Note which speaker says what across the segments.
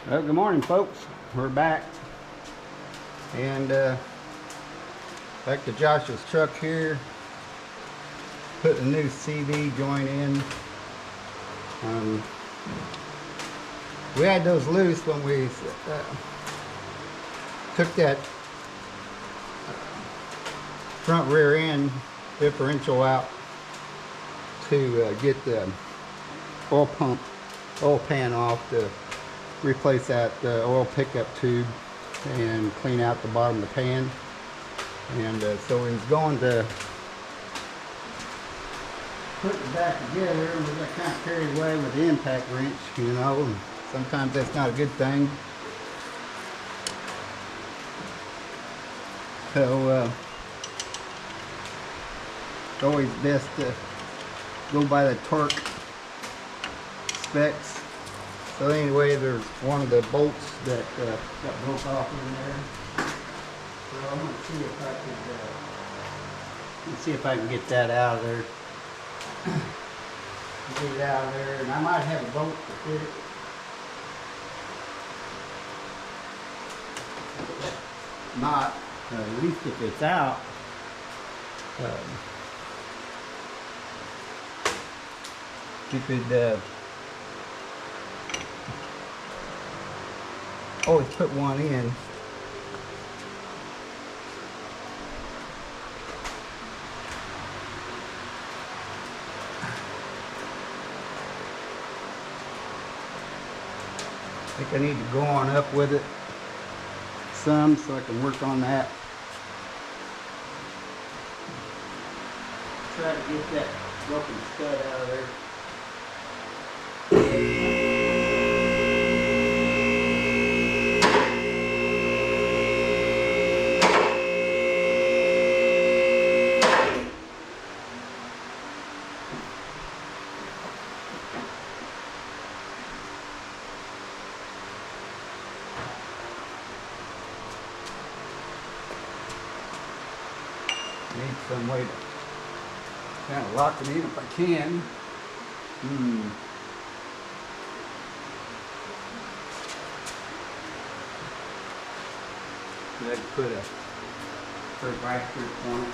Speaker 1: Well, good morning, folks. We're back, and back to Josh's truck here. Put a new CV joint in. We had those loose when we took that front rear end differential out to get the oil pan off to replace that oil pickup tube and clean out the bottom of the pan. And so he's going to put it back together, and we got kind of carried away with the impact wrench, you know, and sometimes that's not a good thing. So it's always best to go by the torque specs. So anyway, there's one of the bolts that got broke off in there. So I'm going to see if I can get that out of there. Get it out of there, and I might have a bolt to fit it. Not, at least if it's out, you could always put one in. I think I need to go on up with it some so I can work on that. Try to get that broken stud out of there. Need some way to kind of lock it in if I can. I could put a vice grip on it.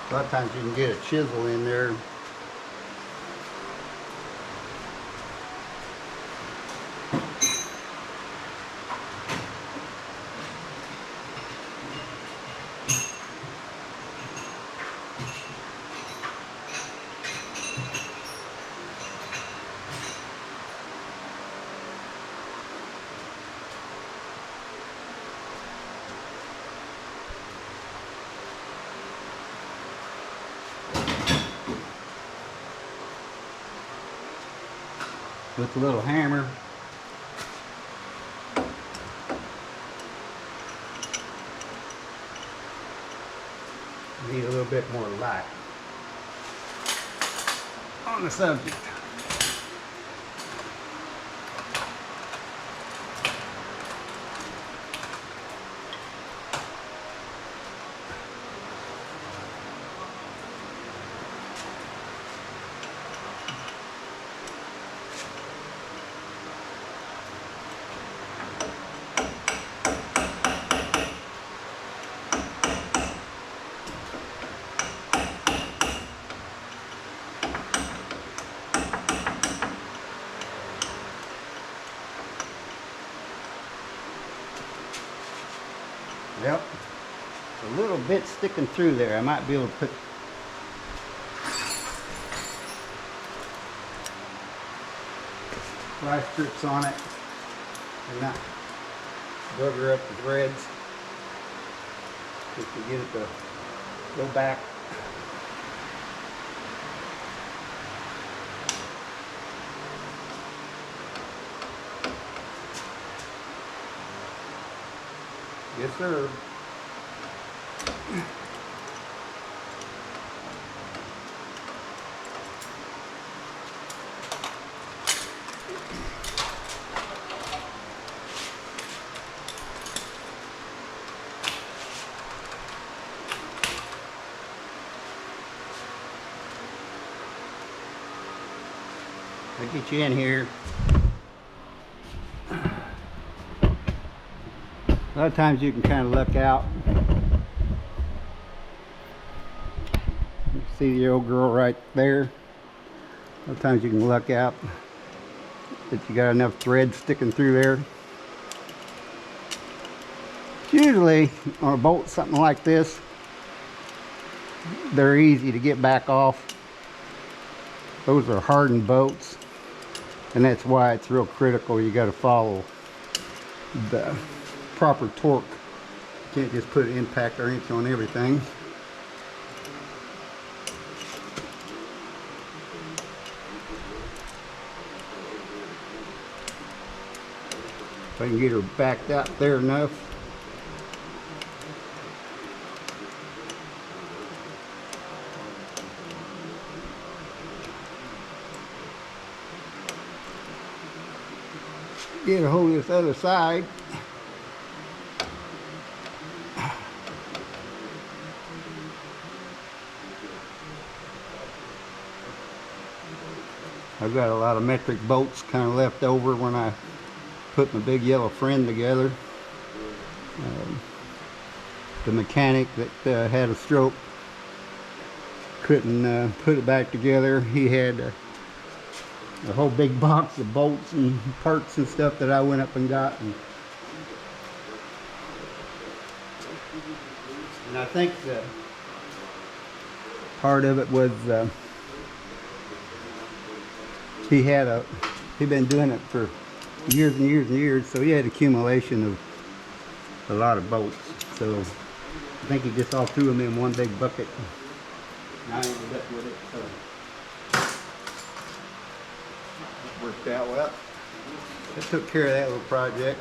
Speaker 1: A lot of times you can get a chisel in there. With a little hammer. Need a little bit more light on the subject. Yep, a little bit sticking through there. I might be able to put vice grips on it and not bugger up the threads. Just to get it to go back. Yes, sir. I'll get you in here. A lot of times you can kind of look out. You see the old girl right there. A lot of times you can look out that you got enough thread sticking through there. Usually on a bolt something like this, they're easy to get back off. Those are hardened bolts, and that's why it's real critical. You got to follow the proper torque. You can't just put an impact or inch on everything. If I can get her backed out there enough. Get a hold of this other side. I've got a lot of metric bolts kind of left over when I put my big yellow friend together. The mechanic that had a stroke couldn't put it back together. He had a whole big box of bolts and parts and stuff that I went up and got. And I think that part of it was he'd been doing it for years and years and years, so he had accumulation of a lot of bolts. So I think he just all threw them in one big bucket. And I ended up with it. So it worked out well. That took care of that little project.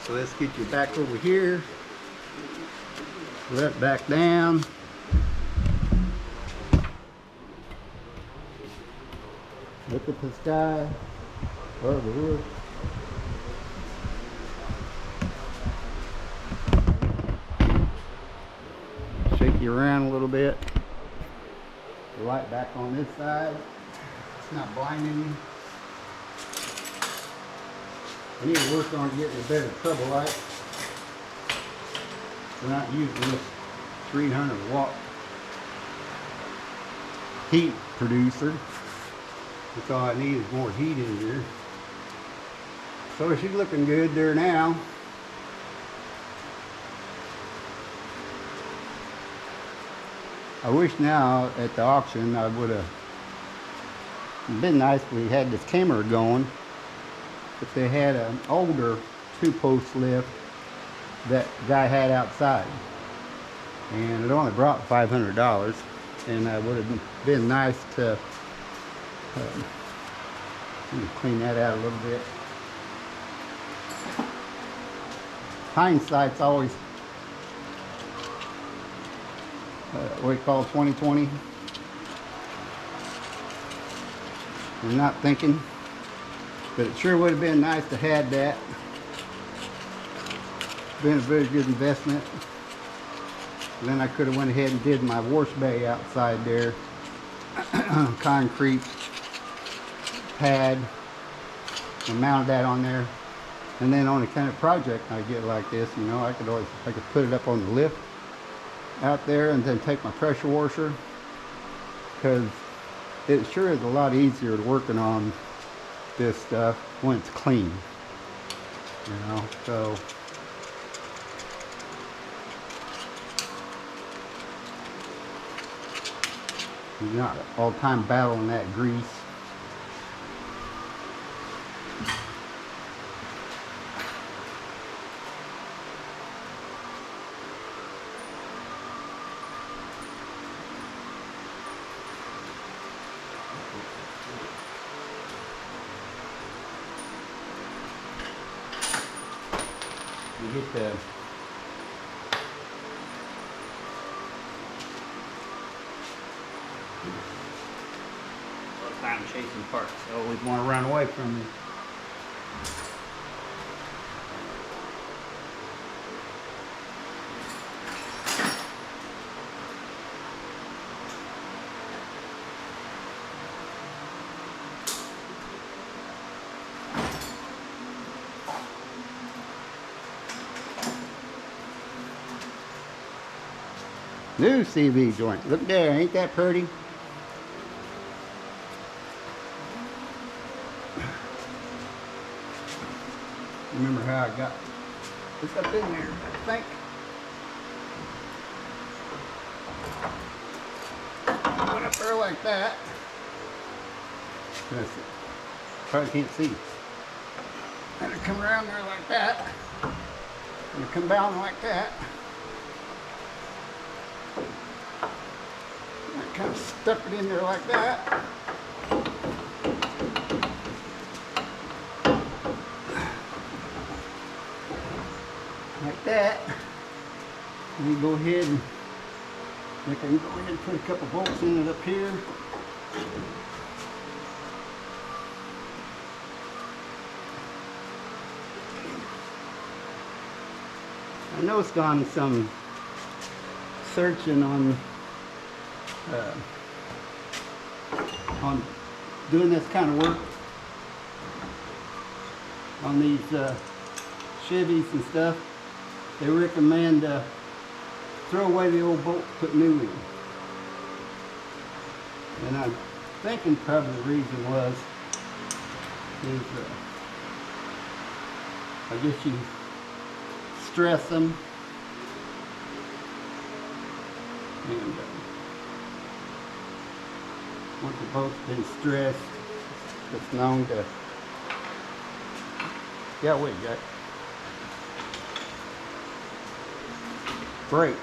Speaker 1: So let's get you back over here. Let it back down. Look at the sky over here. Shake you around a little bit. The light back on this side. It's not blinding you. I need to work on getting a better trouble light. We're not using this 300 watt heat producer. That's all I need is more heat in here. So she's looking good there now. I wish now at the auction I would have been nice if we had this camera going. If they had an older 2-post lift that guy had outside, and it only brought $500, and I would have been nice to clean that out a little bit. Hindsight's always what we call 20/20. You're not thinking, but it sure would have been nice to have that. Been a very good investment. And then I could have went ahead and did my wash bay outside there. Concrete pad and mounted that on there. And then on the kind of project I get like this, you know, I could put it up on the lift out there and then take my pressure washer, because it sure is a lot easier working on this stuff when it's clean, you know. So you're not all the time battling that grease. You get the time chasing parts. I always want to run away from them. New CV joint. Look there, ain't that pretty? Remember how I got this up in there, I think. I went up there like that. Probably can't see. And I come around there like that. And I come down like that. I kind of stuck it in there like that. Like that. And you go ahead and I can go ahead and put a couple bolts in it up here. I noticed on some searching on doing this kind of work on these Chevys and stuff, they recommend throw away the old bolts, put new in. And I'm thinking probably the reason was is I guess you stress them, and once the bolt's been stressed, it's known to, yeah, wait, Jack, break.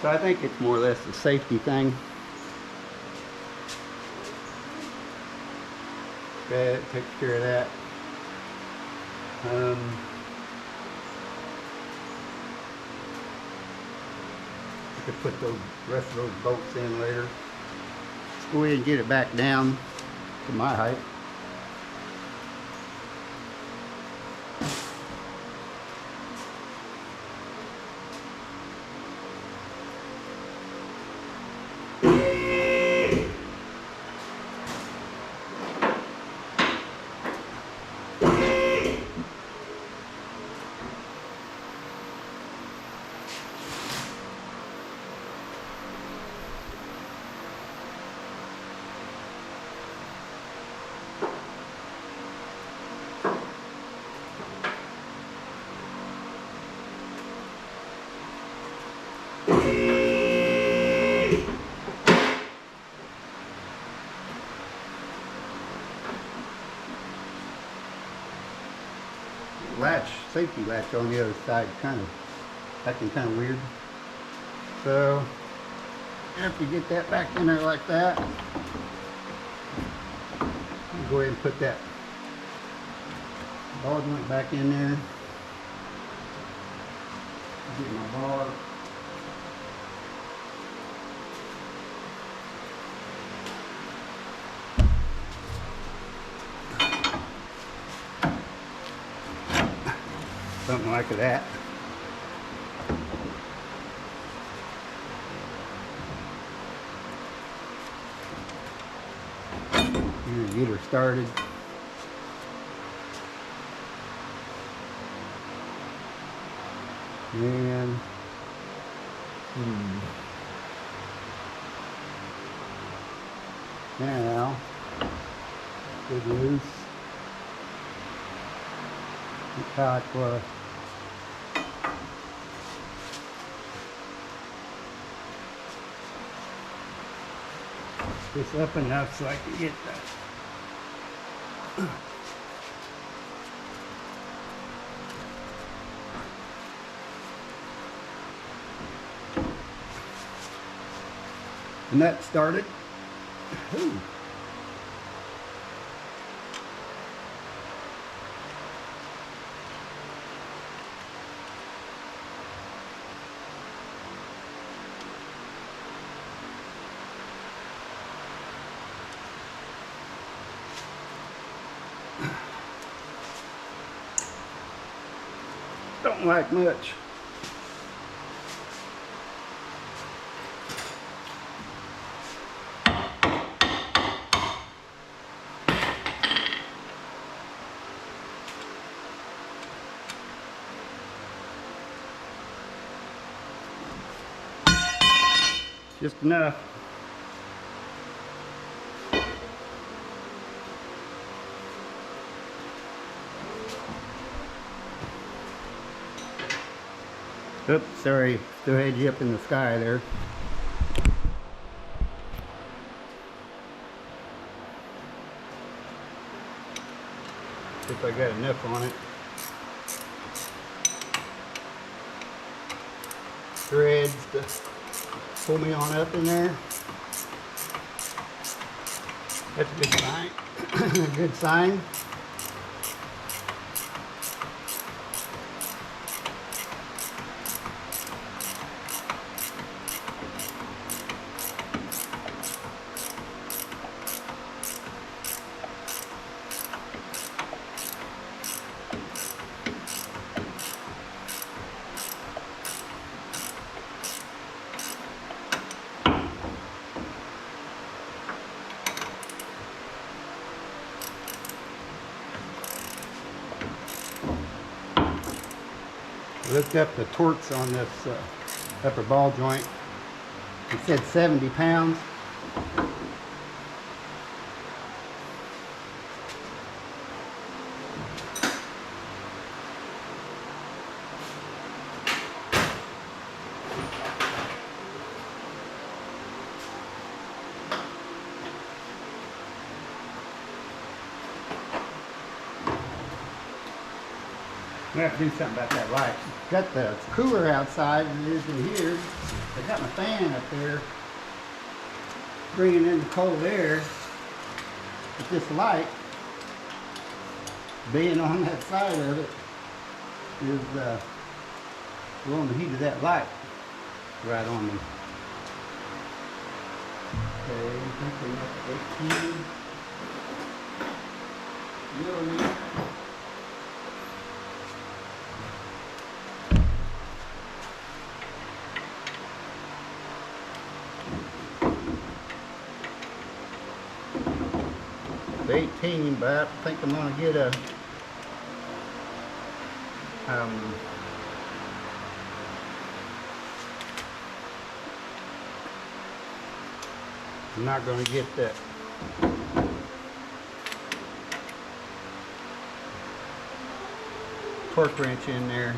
Speaker 1: So I think it's more or less a safety thing. Okay, that takes care of that. I could put those rest of those bolts in later. Let's go ahead and get it back down to my height. Latch, safety latch on the other side, acting kind of weird. So after you get that back in there like that, you go ahead and put that bar joint back in there. Get my bar. Something like that. And get her started. And now good loose. Look how it was. This up enough so I can get that. And that started. Ooh. Don't like much. Just enough. Oops, sorry, still had you up in the sky there. See if I got enough on it. Threads to pull me on up in there. That's a good sign. A good sign. Looked up the torques on this upper ball joint. It said 70 pounds. I have to do something about that light. Got the cooler outside than it is in here. I got my fan up there bringing in the cold air. But this light, being on that side of it, is blowing the heat of that light right on me. Okay, I think we got 18 millimeters. It's 18, but I think I'm going to get a I'm not going to get that torque wrench in there.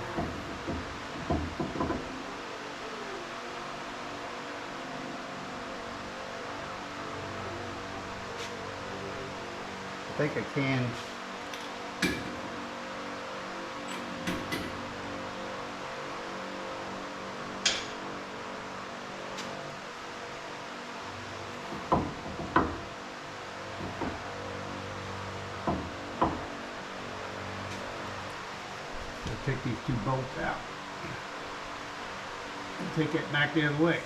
Speaker 1: I think I can. I'll take these two bolts out and take it back the other way.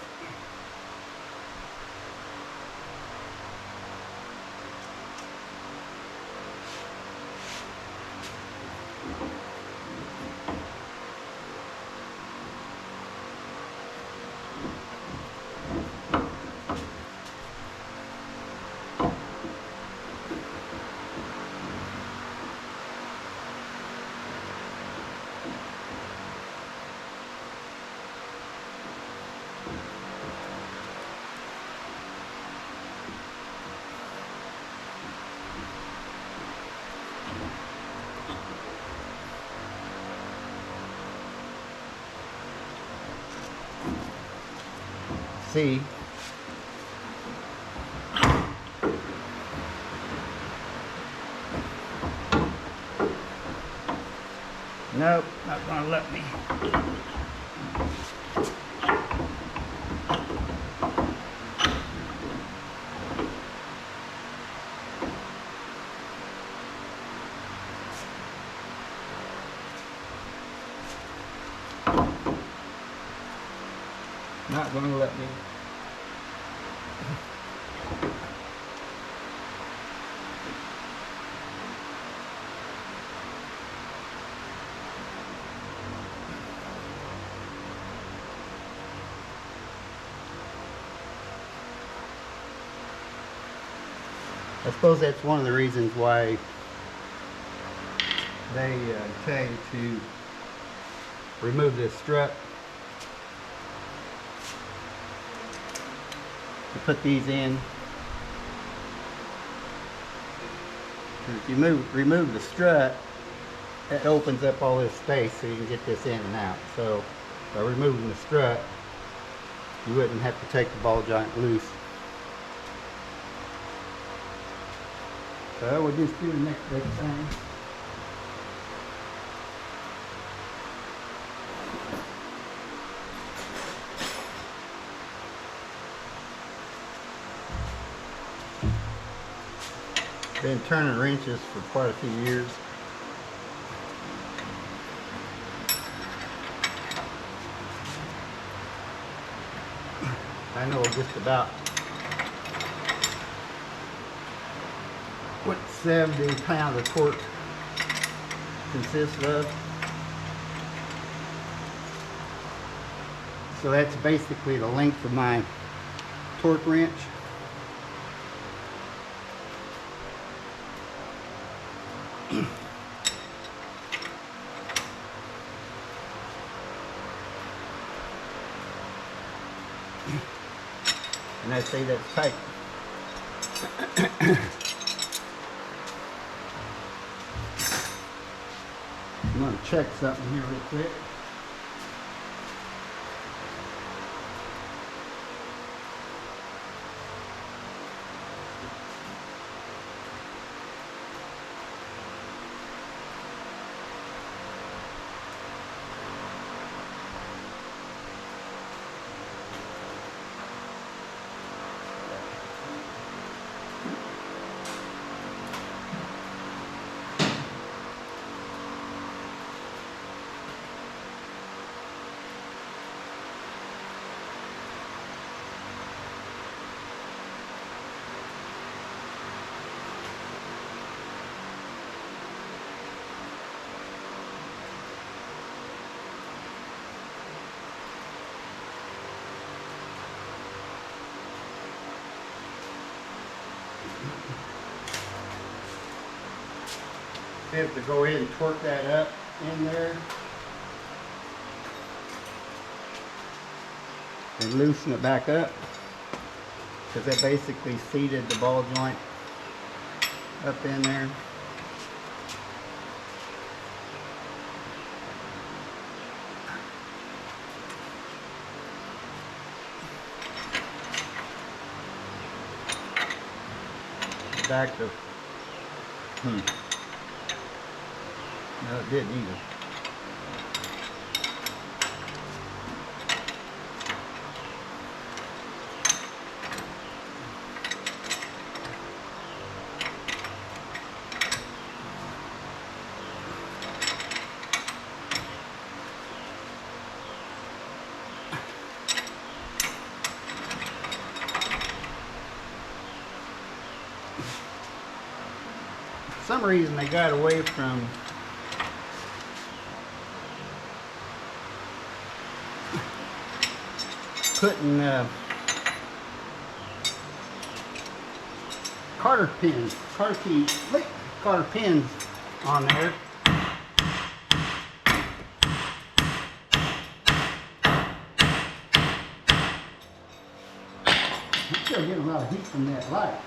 Speaker 1: See, nope, not gonna let me. Not gonna let me. I suppose that's one of the reasons why they tell you to remove this strut. To put these in. If you remove the strut, that opens up all this space so you can get this in and out. So by removing the strut, you wouldn't have to take the ball joint loose. So we'll just do the next big thing. Been turning wrenches for quite a few years. I know just about what 70 pounds of torque consists of. So that's basically the length of my torque wrench. And I say that's tight. I'm going to check something here real quick. Have to go ahead and torque that up in there and loosen it back up, because that basically seated the ball joint up in there. Back to no, it didn't either. For some reason they got away from putting Carter pins on there. I'm still getting a lot of heat from that light.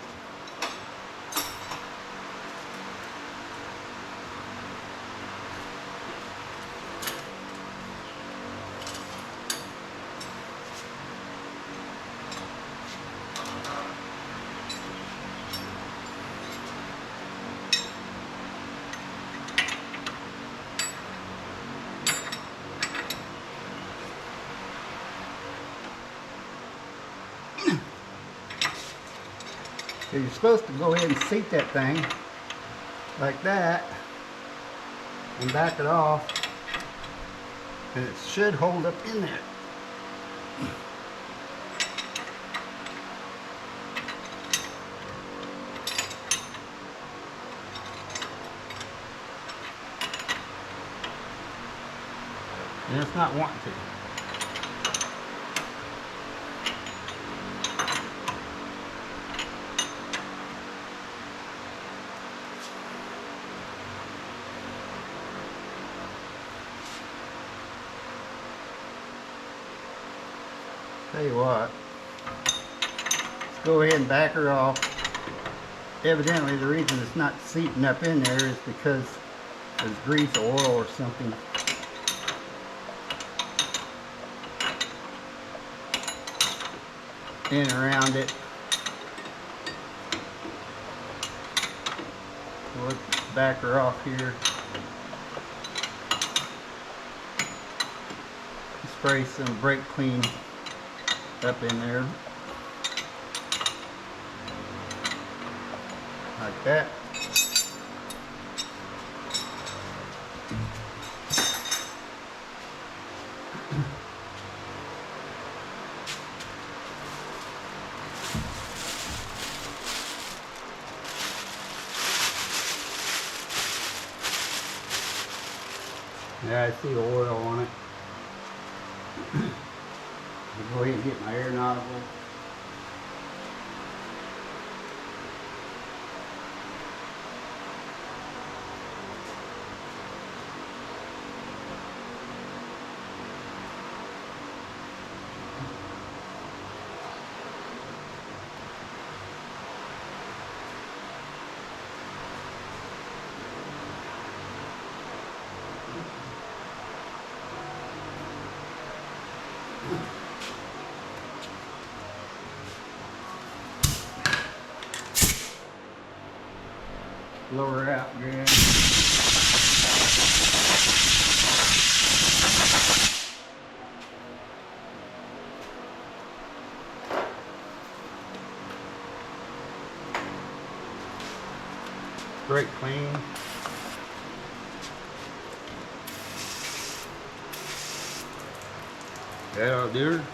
Speaker 1: So you're supposed to go ahead and seat that thing like that and back it off, and it should hold up in there. And it's not wanting to. Tell you what, let's go ahead and back her off. Evidently the reason it's not seeping up in there is because there's grease or oil or something. In and around it. So let's back her off here. Spray some brake clean up in there. Like that. Yeah, I see the oil on it. I'll go ahead and get my air nozzle. Lower out good. Brake clean. That'll do her.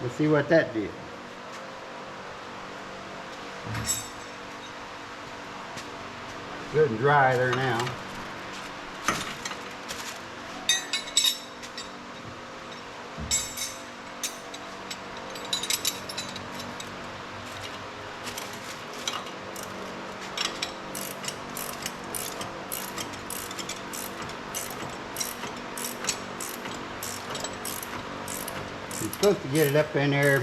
Speaker 1: Let's see what that did. Good and dry there now. You're supposed to get it up in there.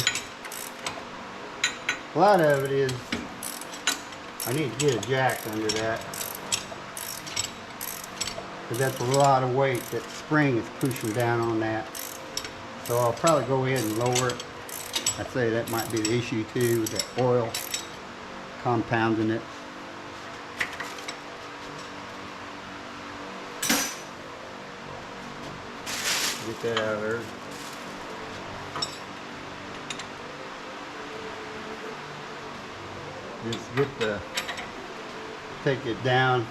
Speaker 1: A lot of it is, I need to get a jack under that, because that's a lot of weight that spring is pushing down on that. So I'll probably go ahead and lower it. I'd say that might be the issue too, with the oil compounding it. Get that out of there. Just take it down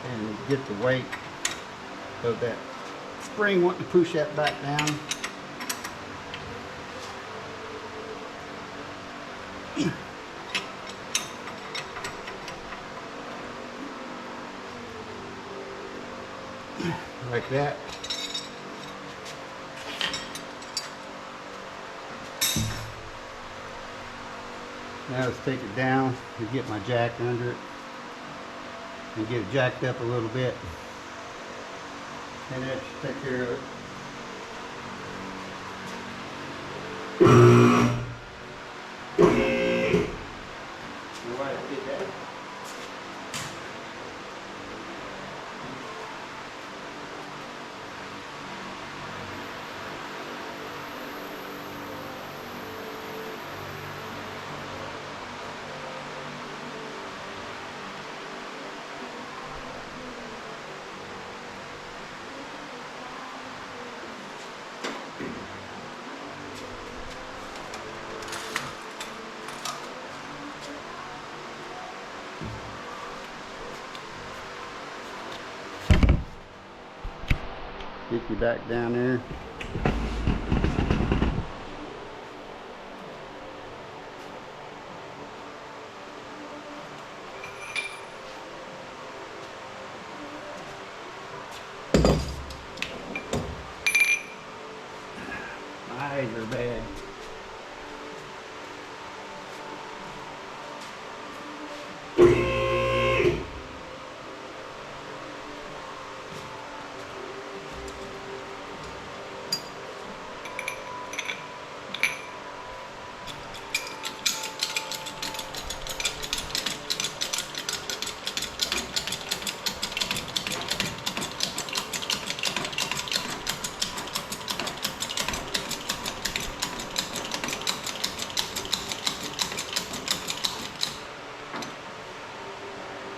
Speaker 1: and get the weight of that spring wanting to push that back down. Like that. Now let's take it down and get my jack under it and get it jacked up a little bit, and that should take care of it. Why I did that? Get you back down there. or bad.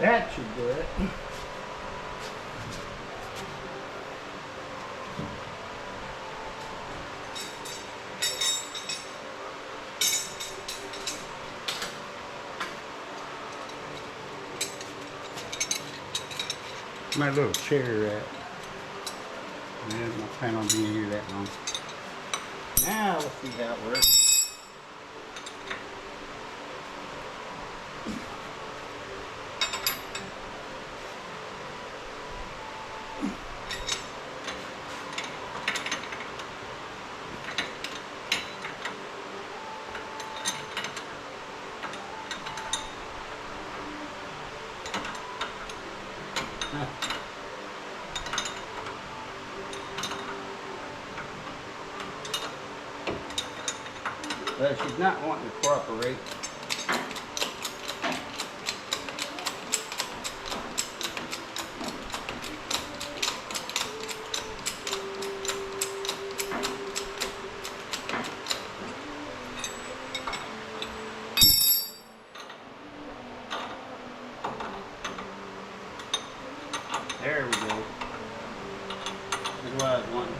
Speaker 1: That should do it. My little chair rack. I don't plan on being here that long. Now let's see how it works. But she's not wanting to cooperate. There we go. That's what I was wanting.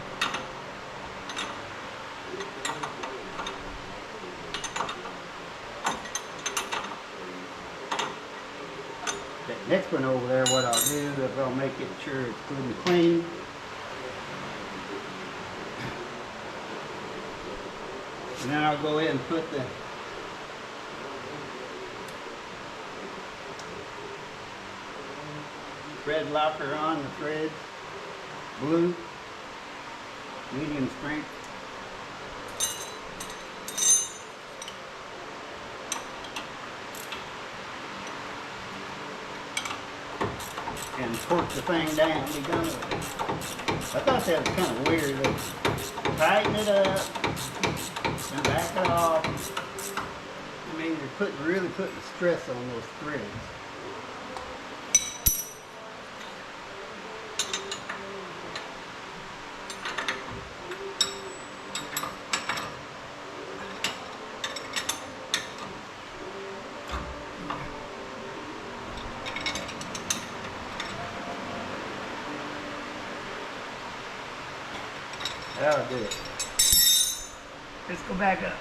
Speaker 1: That next one over there, what I'll do is I'll make it sure it's good and clean. And then I'll go ahead and put the thread locker on, the threads, blue, medium strength. And torque the thing down and be done with it. I thought that was kind of weird. Tighten it up and back it off. I mean, you're really putting stress on those threads. That'll do it. Let's go back up.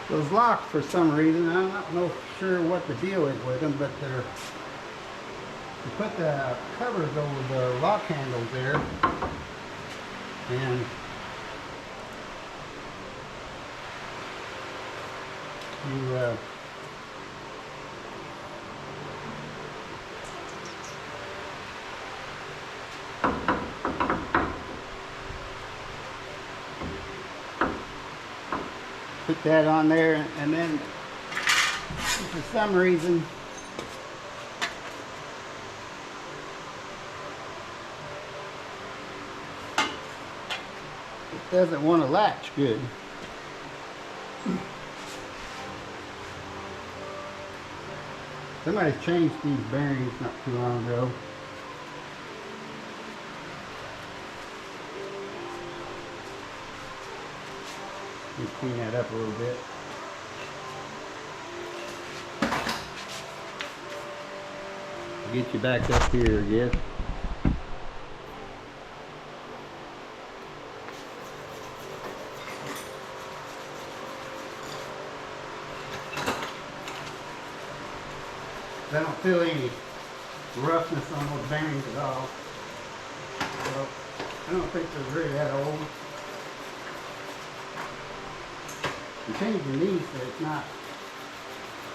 Speaker 1: Those locks, for some reason, I'm not sure what the deal is with them, but you put the covers over the lock handles there, and you put that on there, and then for some reason it doesn't want to latch good. Somebody changed these bearings not too long ago. Let me clean that up a little bit. Get you back up here, I guess. I don't feel any roughness on those bearings at all. So I don't think they're really that old. You change your knees so it's not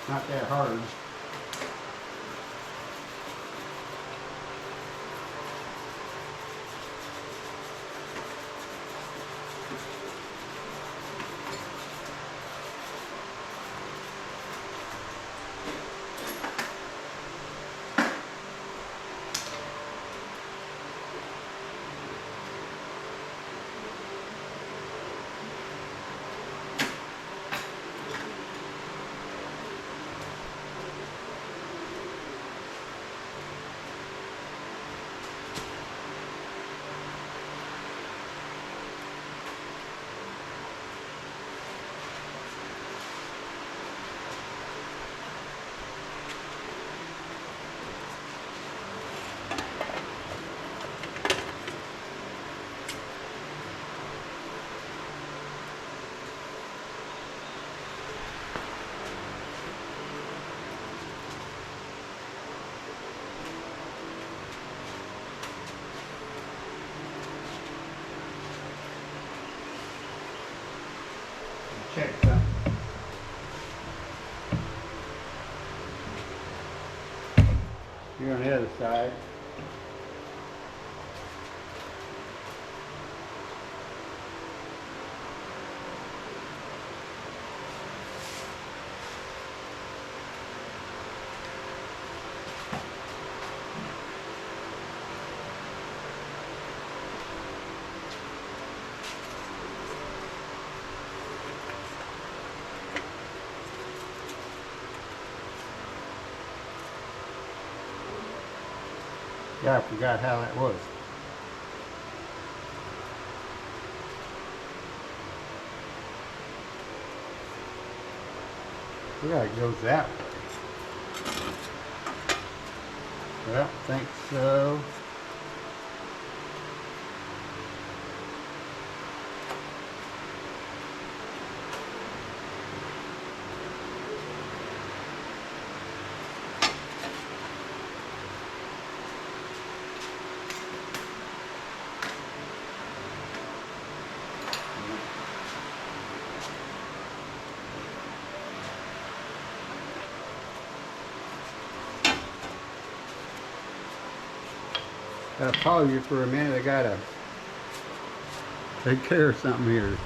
Speaker 1: that hard. Check something. Here on the other side. Yeah, I forgot how that was. Yeah, it goes that way. Well, I think so. Gotta pause you for a minute. I gotta take care of something here.